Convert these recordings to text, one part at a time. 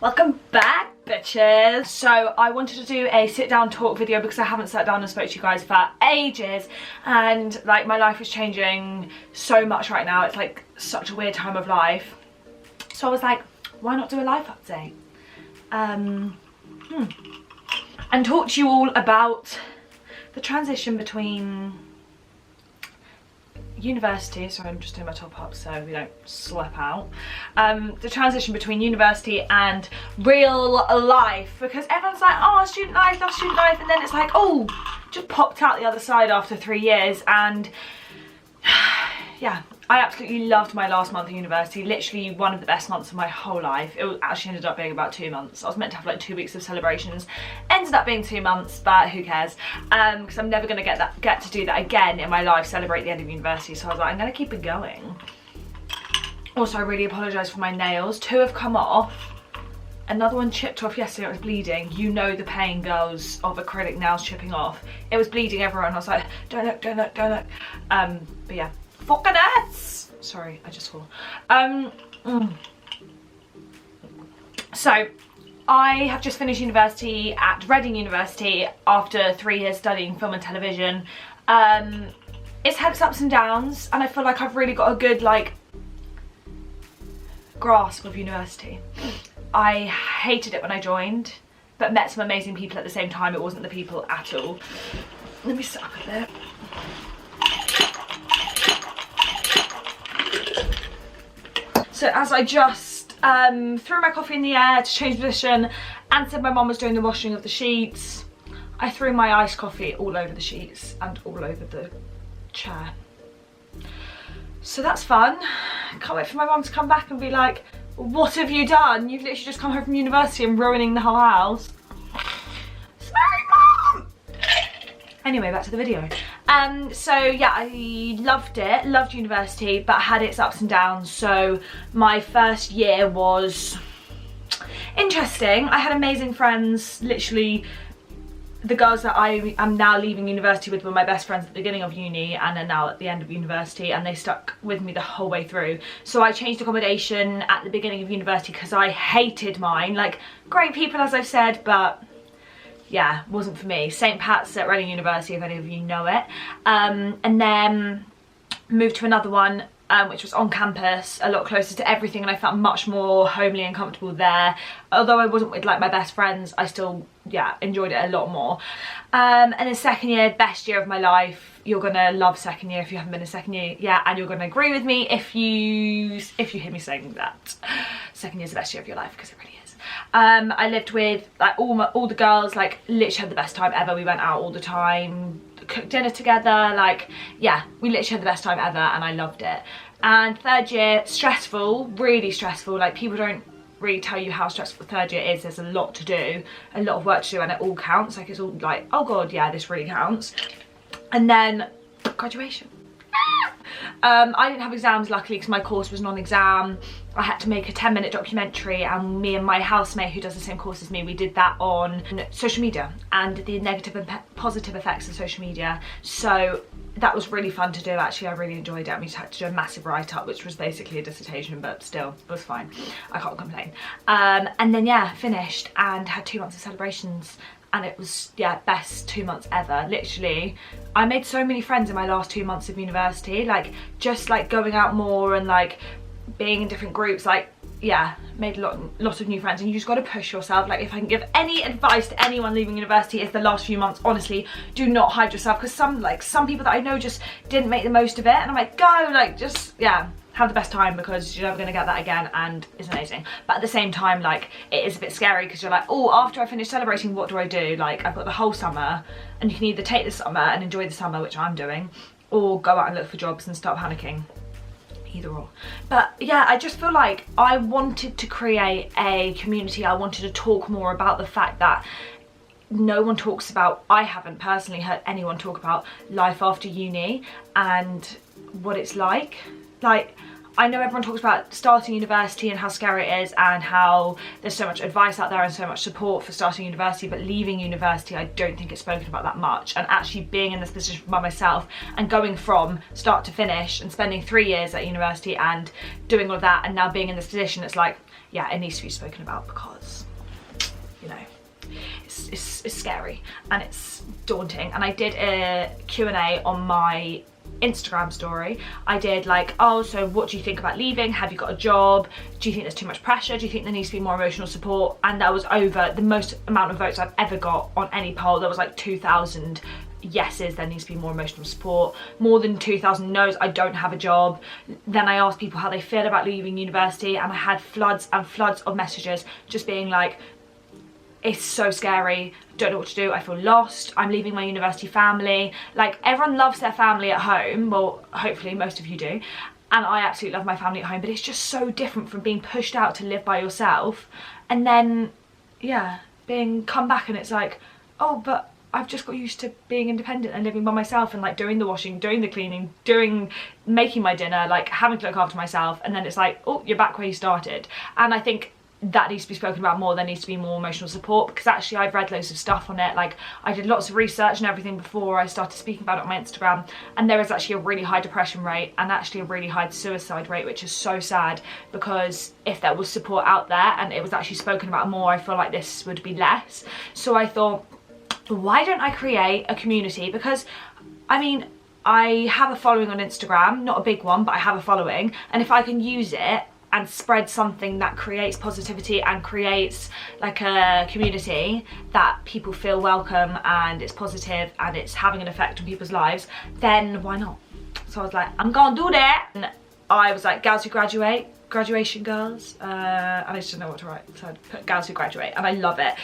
Welcome back, bitches. So I wanted to do a sit down talk video because I haven't sat down and spoke to you guys for ages, and like my life is changing so much right now. It's like such a weird time of life. So I was like, why not do a life update? And talk to you all about the transition between university, sorry I'm just doing my top up so we don't slap out, the transition between university and real life, because everyone's like, oh, student life, love student life, and then it's like, oh, just popped out the other side after 3 years. And yeah, I absolutely loved my last month of university, literally one of the best months of my whole life. It actually ended up being about 2 months. I was meant to have like 2 weeks of celebrations, ended up being 2 months, but who cares, because I'm never going to get to do that again in my life, celebrate the end of university. So I was like, I'm going to keep it going. Also, I really apologise for my nails. 2 have come off, another one chipped off yesterday. It was bleeding. You know the pain, girls, of acrylic nails chipping off. It was bleeding everywhere and I was like, don't look, don't look, don't look. But yeah, fucking ass. Sorry, I just swore. So I have just finished university at Reading University after 3 years studying film and television. It's had its ups and downs, and I feel like I've really got a good like grasp of university. I hated it when I joined, but met some amazing people at the same time. It wasn't the people at all. Let me sit up a bit. So as I just threw my coffee in the air to change position and said my mum was doing the washing of the sheets, I threw my iced coffee all over the sheets and all over the chair. So that's fun. Can't wait for my mum to come back and be like, what have you done? You've literally just come home from university and ruining the whole house. Sorry, Mum! Anyway, back to the video. So yeah, I loved it, loved university, but had its ups and downs. So my first year was interesting. I had amazing friends. Literally, the girls that I am now leaving university with were my best friends at the beginning of uni and are now at the end of university, and they stuck with me the whole way through. So I changed accommodation at the beginning of university because I hated mine. Like, great people, as I've said, but yeah, wasn't for me. St. Pat's at Reading University, if any of you know it. And then moved to another one, which was on campus, a lot closer to everything, and I felt much more homely and comfortable there. Although I wasn't with like my best friends, I still, yeah, enjoyed it a lot more. And then second year, best year of my life. You're gonna love second year if you haven't been in second year yet, and you're gonna agree with me if you hear me saying that. Second year's the best year of your life, because it really is. I lived with like all the girls, like literally had the best time ever. We went out all the time, cooked dinner together, like yeah, we literally had the best time ever, and I loved it. And third year, stressful, really stressful. Like, people don't really tell you how stressful third year is. There's a lot to do, a lot of work to do, and it all counts. Like, it's all like, oh god, yeah, this really counts. And then graduation. I didn't have exams, luckily, because my course was non-exam. I had to make a 10-minute documentary, and me and my housemate, who does the same course as me, we did that on social media and the negative and positive effects of social media. So that was really fun to do, actually. I really enjoyed it. I mean, just had to do a massive write-up, which was basically a dissertation, but still, it was fine. I can't complain. And then yeah, finished and had 2 months of celebrations. And it was, yeah, best 2 months ever. Literally, I made so many friends in my last 2 months of university. Like, just like going out more and like being in different groups, like, yeah, made a lot of new friends. And you just got to push yourself. Like, if I can give any advice to anyone leaving university, it's the last few months, honestly, do not hide yourself. Because some people that I know just didn't make the most of it, and I'm like, go, like, just, yeah, have the best time, because you're never going to get that again, and it's amazing. But at the same time, like, it is a bit scary, because you're like, oh, after I finish celebrating, what do I do? Like, I've got the whole summer, and you can either take the summer and enjoy the summer, which I'm doing, or go out and look for jobs and start panicking. Either or. But yeah, I just feel like I wanted to create a community. I wanted to talk more about the fact that no one talks about, I haven't personally heard anyone talk about life after uni and what it's like. Like, I know everyone talks about starting university and how scary it is, and how there's so much advice out there and so much support for starting university, but leaving university, I don't think it's spoken about that much. And actually being in this position by myself and going from start to finish and spending 3 years at university and doing all of that, and now being in this position, it's like, yeah, it needs to be spoken about because, you know, it's scary and it's daunting. And I did a Q&A on my Instagram story. I did like, oh, so what do you think about leaving? Have you got a job? Do you think there's too much pressure? Do you think there needs to be more emotional support? And that was over the most amount of votes I've ever got on any poll. There was like 2,000 yeses, there needs to be more emotional support, more than 2,000 no's, I don't have a job. Then I asked people how they feel about leaving university, and I had floods and floods of messages just being like, it's so scary, don't know what to do, I feel lost, I'm leaving my university family. Like, everyone loves their family at home, well, hopefully most of you do, and I absolutely love my family at home, but it's just so different from being pushed out to live by yourself and then, yeah, being come back and it's like, oh, but I've just got used to being independent and living by myself and like doing the washing, doing the cleaning, making my dinner, like having to look after myself, and then it's like, oh, you're back where you started. And I think that needs to be spoken about more. There needs to be more emotional support, because actually I've read loads of stuff on it. Like, I did lots of research and everything before I started speaking about it on my Instagram, and there is actually a really high depression rate and actually a really high suicide rate, which is so sad, because if there was support out there and it was actually spoken about more, I feel like this would be less. So I thought, why don't I create a community? Because I mean, I have a following on Instagram, not a big one, but I have a following, and if I can use it and spread something that creates positivity and creates like a community that people feel welcome and it's positive and it's having an effect on people's lives, then why not? So I was like, I'm gonna do that. And I was like, girls who graduate, graduation girls, and I just didn't know what to write, so I put girls who graduate, and I love it,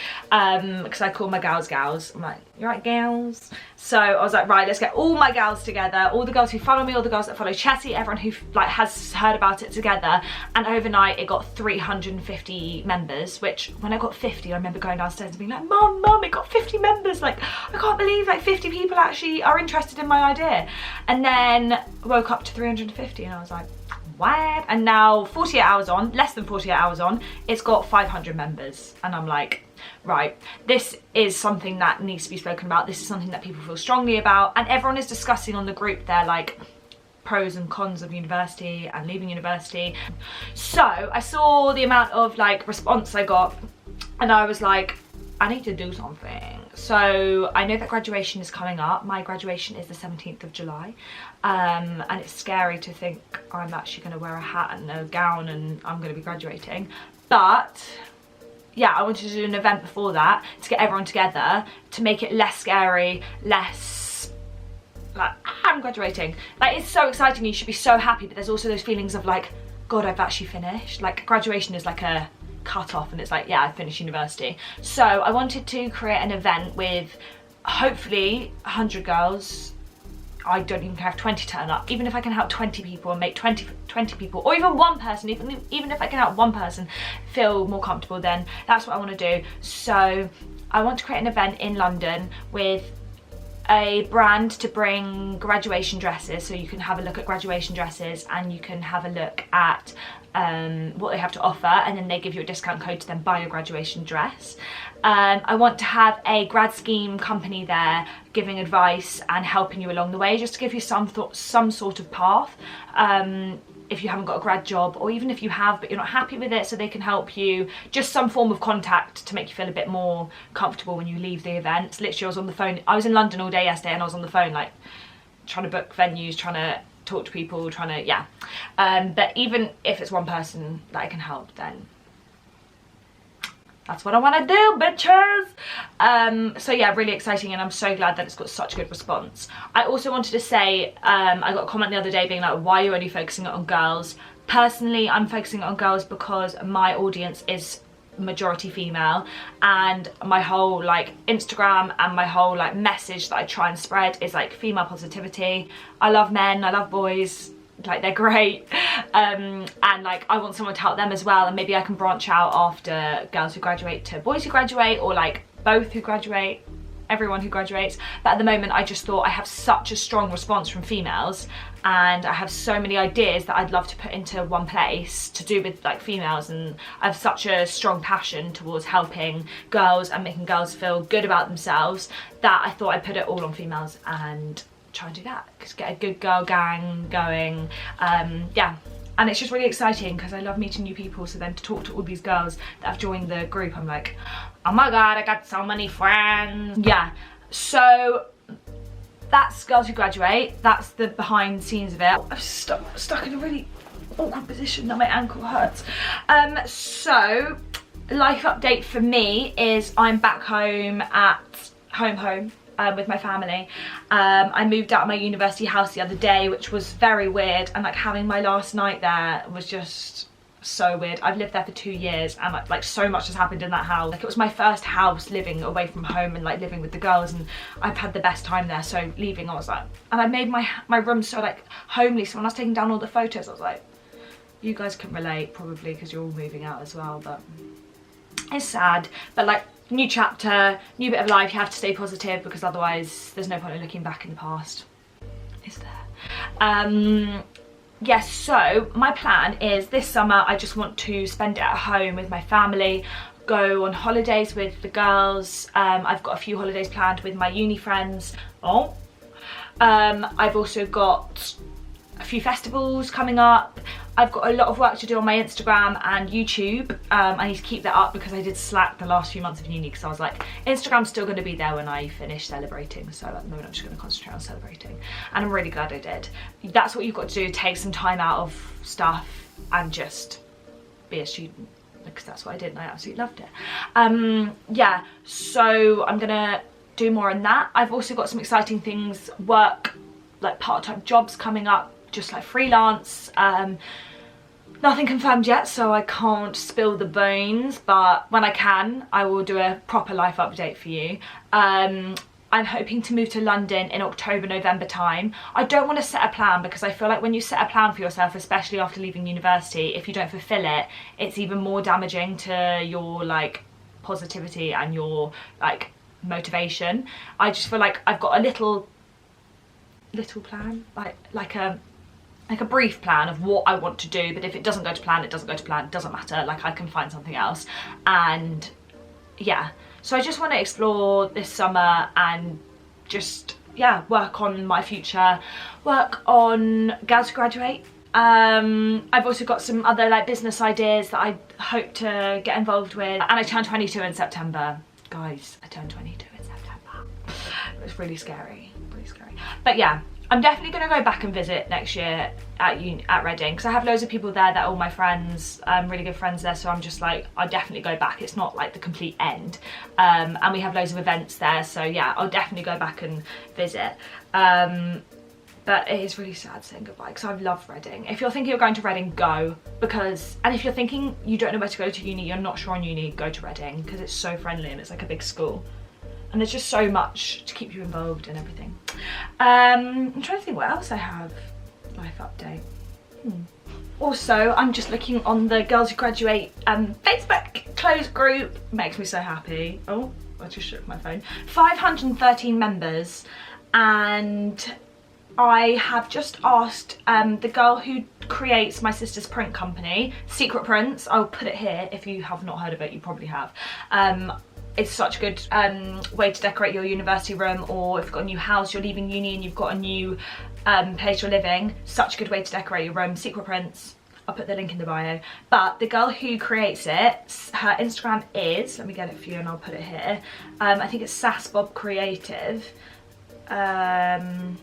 because I call my gals gals. I'm like, you right, gals? So I was like, right, let's get all my gals together, all the girls who follow me, all the girls that follow Chessie, everyone who like has heard about it together, and overnight it got 350 members, which when I got 50, I remember going downstairs and being like, mum, it got 50 members, like, I can't believe like 50 people actually are interested in my idea. And then woke up to 350 and I was like, what? And now 48 hours on, less than 48 hours on, it's got 500 members, and I'm like, right, this is something that needs to be spoken about, this is something that people feel strongly about, and everyone is discussing on the group their like pros and cons of university and leaving university. So I saw the amount of like response I got and I was like, I need to do something. So I know that graduation is coming up. My graduation is the 17th of July, and it's scary to think I'm actually going to wear a hat and a gown and I'm going to be graduating. But yeah, I wanted to do an event before that to get everyone together, to make it less scary, less like, I'm graduating. Like, it's so exciting, you should be so happy, but there's also those feelings of like, God, I've actually finished. Like, graduation is like a cut off and it's like, yeah, I finished university. So I wanted to create an event with hopefully 100 girls. I don't even care if 20 turn up, even if I can help 20 people and make 20 people, or even one person, even if I can help one person feel more comfortable, then that's what I want to do. So I want to create an event in London with a brand to bring graduation dresses, so you can have a look at graduation dresses and you can have a look at what they have to offer, and then they give you a discount code to then buy your graduation dress. I want to have a grad scheme company there giving advice and helping you along the way, just to give you some sort of path, if you haven't got a grad job, or even if you have but you're not happy with it, so they can help you, just some form of contact to make you feel a bit more comfortable when you leave the event. Literally, I was on the phone, I was in London all day yesterday and I was on the phone like trying to book venues, trying to talk to people, trying to, yeah. But even if it's one person that I can help, then that's what I want to do, bitches. So yeah, really exciting, and I'm so glad that it's got such a good response. I also wanted to say, I got a comment the other day being like, why are you only focusing it on girls? Personally, I'm focusing it on girls because my audience is majority female, and my whole like Instagram and my whole like message that I try and spread is like female positivity. I love men, I love boys, like they're great, and like I want someone to help them as well, and maybe I can branch out after girls who graduate to boys who graduate, or like both who graduate, everyone who graduates. But at the moment I just thought I have such a strong response from females, and I have so many ideas that I'd love to put into one place to do with like females, and I have such a strong passion towards helping girls and making girls feel good about themselves, that I thought I'd put it all on females and try and do that, because get a good girl gang going. Yeah, And it's just really exciting because I love meeting new people, so then to talk to all these girls that have joined the group, I'm like, oh my god, I got so many friends. Yeah, so that's Girls Who Graduate. That's the behind the scenes of it. I'm stuck in a really awkward position that my ankle hurts. So life update for me is I'm back home at home with my family. I moved out of my university house the other day, which was very weird, and like having my last night there was just so weird. I've lived there for 2 years and like so much has happened in that house. Like it was my first house living away from home and like living with the girls, and I've had the best time there, so leaving I was like, and I made my room so like homely, so when I was taking down all the photos I was like, you guys can relate probably because you're all moving out as well, but it's sad. But like, new chapter, new bit of life, you have to stay positive because otherwise there's no point in looking back in the past, is there? Yes, so my plan is this summer I just want to spend it at home with my family, go on holidays with the girls. I've got a few holidays planned with my uni friends. I've also got a few festivals coming up. I've got a lot of work to do on my Instagram and YouTube. I need to keep that up because I did slack the last few months of uni because I was like, Instagram's still going to be there when I finish celebrating, so at the moment I'm just going to concentrate on celebrating, and I'm really glad I did. That's what you've got to do, take some time out of stuff and just be a student, because that's what I did and I absolutely loved it. Yeah, so I'm gonna do more on that. I've also got some exciting things, work, like part-time jobs coming up, just like freelance. Nothing confirmed yet, so I can't spill the bones, but when I can, I will do a proper life update for you. I'm hoping to move to London in October, November time. I don't want to set a plan because I feel like when you set a plan for yourself, especially after leaving university, if you don't fulfill it, it's even more damaging to your like positivity and your like motivation. I just feel like I've got a little plan, like a brief plan of what I want to do, but if it doesn't go to plan, it doesn't go to plan, it doesn't matter, like I can find something else. And yeah, so I just want to explore this summer and just, yeah, work on my future, work on Girls Who Graduate. I've also got some other like business ideas that I hope to get involved with, and I turned 22 in September. Guys, I turned 22 in September. It was really scary, but yeah, I'm definitely going to go back and visit next year at Reading, because I have loads of people there that are all my friends, really good friends there, so I'm just like, I'll definitely go back. It's not like the complete end, and we have loads of events there, so yeah, I'll definitely go back and visit. But it is really sad saying goodbye because I've loved Reading. If you're thinking of going to Reading, go, and if you're thinking you don't know where to go to uni, you're not sure on uni, go to Reading because it's so friendly and it's like a big school. And there's just so much to keep you involved in everything. I'm trying to think what else I have. Life update. Also, I'm just looking on the Girls Who Graduate Facebook closed group. Makes me so happy. Oh, I just shook my phone. 513 members, and I have just asked the girl who creates my sister's print company, CKret Prints. I'll put it here if you have not heard of it. You probably have. It's such a good way to decorate your university room, or if you've got a new house, you're leaving uni and you've got a new place you're living, such a good way to decorate your room. CKret Prints, I'll put the link in the bio. But the girl who creates it, her Instagram is, let me get it for you and I'll put it here, I think it's Bob Creative. No,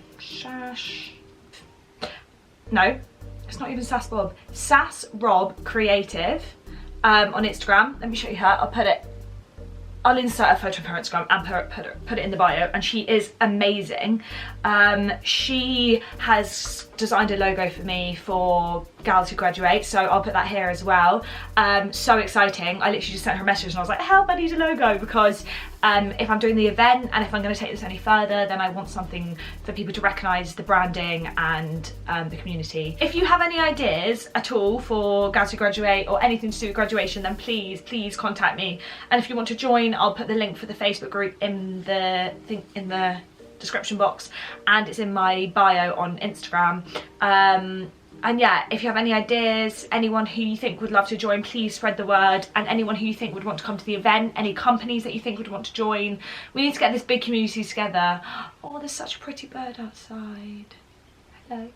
it's not even Bob. Rob Creative on Instagram. Let me show you her. I'll insert a photo of her Instagram and put it in the bio, and she is amazing. She has designed a logo for me for Girls Who Graduate, so I'll put that here as well. So exciting. I literally just sent her a message and I was like, help, I need a logo, because if I'm doing the event and if I'm going to take this any further, then I want something for people to recognise the branding and the community. If you have any ideas at all for Girls Who Graduate or anything to do with graduation, then please contact me. And if you want to join, I'll put the link for the Facebook group in the description box, and it's in my bio on Instagram. And yeah, if you have any ideas, anyone who you think would love to join, please spread the word, and anyone who you think would want to come to the event, any companies that you think would want to join. We need to get this big community together. Oh, there's such a pretty bird outside. Hello.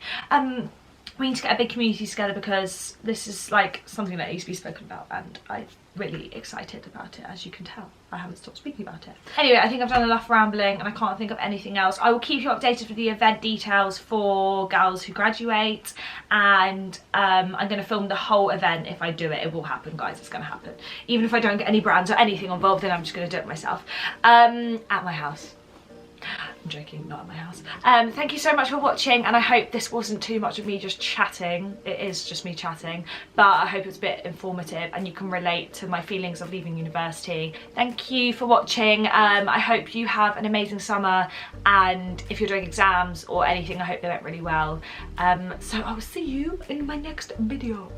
we need to get a big community together because this is like something that needs to be spoken about, and I'm really excited about it, as you can tell. I haven't stopped speaking about it. Anyway, I think I've done enough rambling and I can't think of anything else. I will keep you updated with the event details for girls who graduate, and I'm going to film the whole event. If I do it, it will happen, guys. It's going to happen. Even if I don't get any brands or anything involved, then I'm just going to do it myself at my house. I'm joking, not at my house. Thank you so much for watching, and I hope this wasn't too much of me just chatting. It is just me chatting, but I hope it's a bit informative and you can relate to my feelings of leaving university. Thank you for watching. I hope you have an amazing summer, and if you're doing exams or anything, I hope they went really well. So I will see you in my next video.